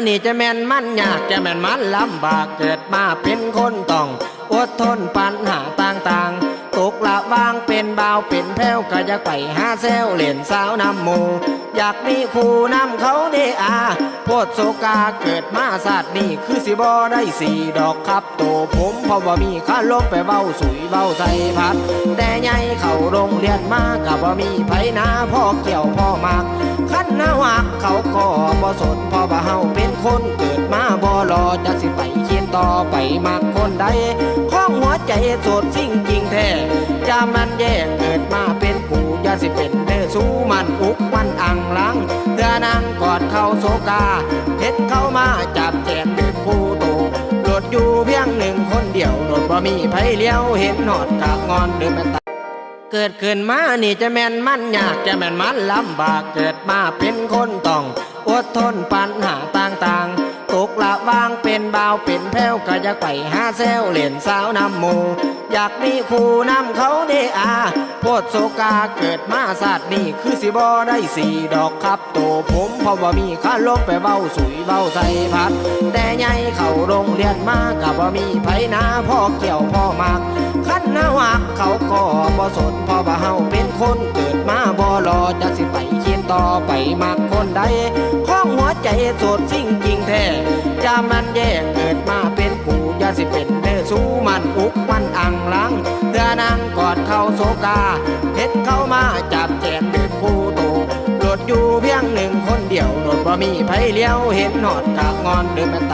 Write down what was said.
นี่จะแม่นมันยากจะแม่นมันลำบากเกิดมาเป็นคนต้องอดทนปัญหาต่างๆตกละวางเป็นบ่าวเป็นแพ้วก็อยากไปหาแซวเล่นสาวนำหมู่อยากมีคู่นำเขาเดอาโพดโซกาเกิดมาศาสตร์นี่คือสิบ่ได้สี่ดอกครับโตผมเพราะว่ามีข้าล้มไปเว้าสุยเว้าใส่พัดแต่ใหญ่เข้าโรงเรียนมากับว่ามีไผนาพ่อเกี่ยวพ่อมากขั้นหน้าหักเขาก็บ่สนเพราะว่าเฮาเป็นคนเกิดมาบ่รอจะสิไปเขียนต่อไปมักคนใดข้องหัวใจโสดสิ่งจริงแท้จะมันแย่เกิดมาเป็นกูอย่าสิเป็นเด้อสู้มันอุกมันอังลังเดือนางกอดเข้าโซกาเห็นเข้ามาจับแขนเดินคู่โตโดดอยู่เพียงหนึ่งคนเดียวโดดบ่มีไผเลี้ยวเห็นหอดกากงอนเดินมาตาเกิดขึ้นมานี่จะแม่นมันยากจะแม่นมันลำบากเกิดมาเป็นคนต้องอดทนปัญหาต่างๆตกละวางเป็นบ่าวเป็นแพ้วก็อยากไปหาแซวเล่นสาวนำหมู่อยากมีคู่นำเขาเดอาโพดโซกาเกิดมาศาสตร์นี่คือสิบ่ได้สี่ดอกครับโตผมเพราะว่ามีข้าล้มไปเว้าสุยเว้าใส่พัดแต่ใหญ่เข้าโรงเรียนมากับว่ามีไผนาพ่อเกี่ยวพ่อมากขั้นหน้าหักเขาก็บ่สนเพราะว่าเฮาเป็นคนเกิดมาบ่รอจะสิไปเขียนต่อไปมักคนใดข้องหัวใจโสดสิ่งจริงแท้จะมันแย่เกิดมาเป็นกูอย่าสิเป็นเด้อสู้มันอุกมันอังลังเดือนางกอดเข้าโซกาเห็นเข้ามาจับแขนเดินคู่โตโดดอยู่เพียงหนึ่งคนเดียวโดดบ่มีไผเลี้ยวเห็นหอดกากงอนเดินมา